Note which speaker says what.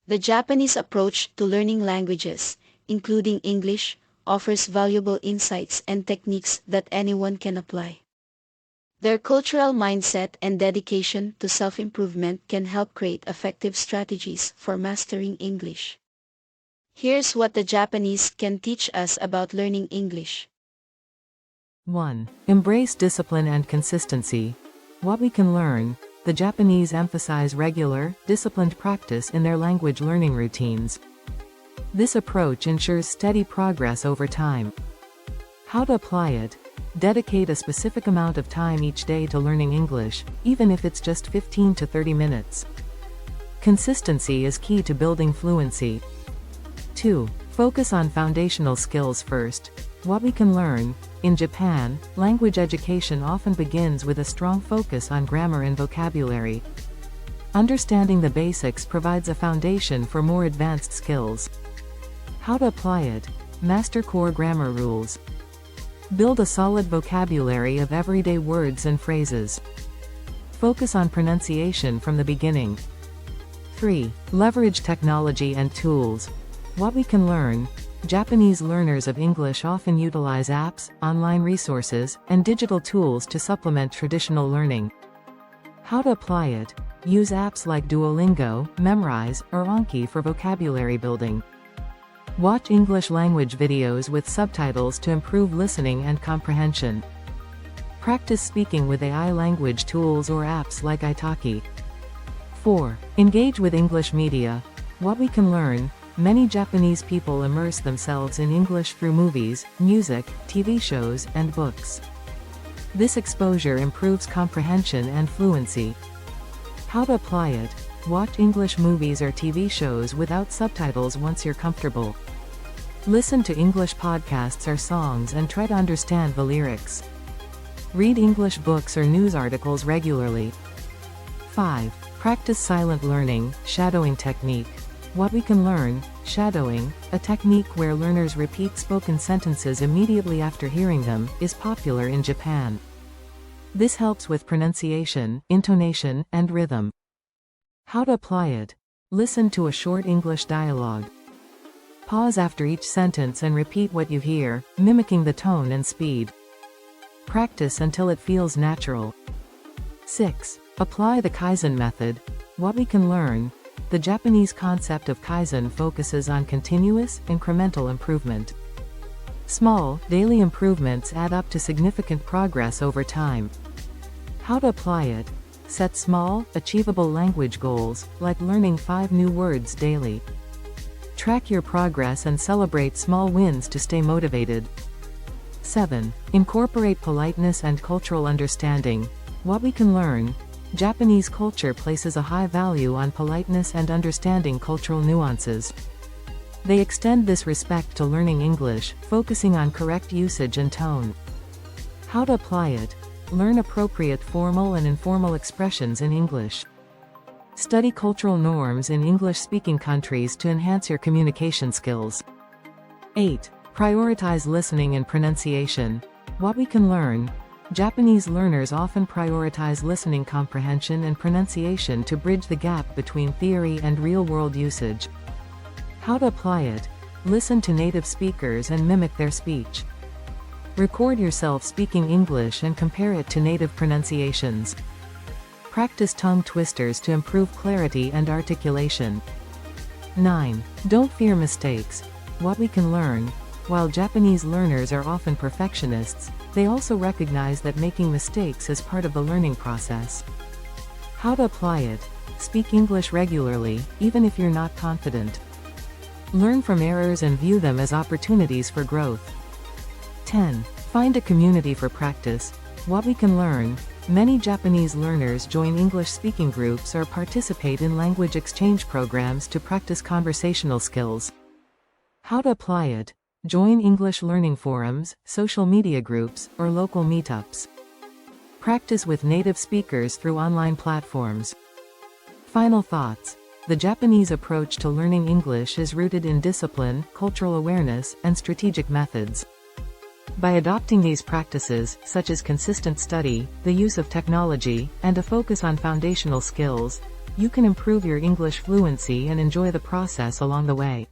Speaker 1: The Japanese approach to learning languages, including English, offers valuable insights and techniques that anyone can apply. Their cultural mindset and dedication to self-improvement can help create effective strategies for mastering English. Here's what the Japanese can teach us about learning English.
Speaker 2: 1. Embrace discipline and consistency. What we can learn: the Japanese emphasize regular, disciplined practice in their language learning routines. This approach ensures steady progress over time. How to apply it: dedicate a specific amount of time each day to learning English, even if it's just 15 to 30 minutes. Consistency is key to building fluency. 2. Focus on foundational skills first. What we can learn: in Japan, language education often begins with a strong focus on grammar and vocabulary. Understanding the basics provides a foundation for more advanced skills. How to apply it: master core grammar rules. Build a solid vocabulary of everyday words and phrases. Focus on pronunciation from the beginning. 3. Leverage technology and tools. What we can learn: Japanese learners of English often utilize apps, online resources, and digital tools to supplement traditional learning. How to apply it: use apps like Duolingo, Memrise, or Anki for vocabulary building. Watch English language videos with subtitles to improve listening and comprehension. Practice speaking with AI language tools or apps like Italki. 4. Engage with English media. What we can learn: many Japanese people immerse themselves in English through movies, music, TV shows, and books. This exposure improves comprehension and fluency. How to apply it: watch English movies or TV shows without subtitles once you're comfortable. Listen to English podcasts or songs and try to understand the lyrics. Read English books or news articles regularly. 5. Practice silent learning, shadowing technique. What we can learn: shadowing, a technique where learners repeat spoken sentences immediately after hearing them, is popular in Japan. This helps with pronunciation, intonation, and rhythm. How to apply it: listen to a short English dialogue. Pause after each sentence and repeat what you hear, mimicking the tone and speed. Practice until it feels natural. 6. Apply the Kaizen method. What we can learn: the Japanese concept of Kaizen focuses on continuous, incremental improvement. Small, daily improvements add up to significant progress over time. How to apply it: set small, achievable language goals, like learning 5 new words daily. Track your progress and celebrate small wins to stay motivated. 7. Incorporate politeness and cultural understanding. What we can learn: Japanese culture places a high value on politeness and understanding cultural nuances. They extend this respect to learning English, focusing on correct usage and tone. How to apply it: learn appropriate formal and informal expressions in English. Study cultural norms in English-speaking countries to enhance your communication skills. 8. Prioritize listening and pronunciation. What we can learn: Japanese learners often prioritize listening comprehension and pronunciation to bridge the gap between theory and real-world usage. How to apply it: listen to native speakers and mimic their speech. Record yourself speaking English and compare it to native pronunciations. Practice tongue twisters to improve clarity and articulation. 9. Don't fear mistakes. What we can learn: while Japanese learners are often perfectionists, they also recognize that making mistakes is part of the learning process. How to apply it: speak English regularly, even if you're not confident. Learn from errors and view them as opportunities for growth. 10. Find a community for practice. What we can learn: many Japanese learners join English-speaking groups or participate in language exchange programs to practice conversational skills. How to apply it: join English learning forums, social media groups, or local meetups. Practice with native speakers through online platforms. Final thoughts: the Japanese approach to learning English is rooted in discipline, cultural awareness, and strategic methods. By adopting these practices, such as consistent study, the use of technology, and a focus on foundational skills, You can improve your English fluency and enjoy the process along the way.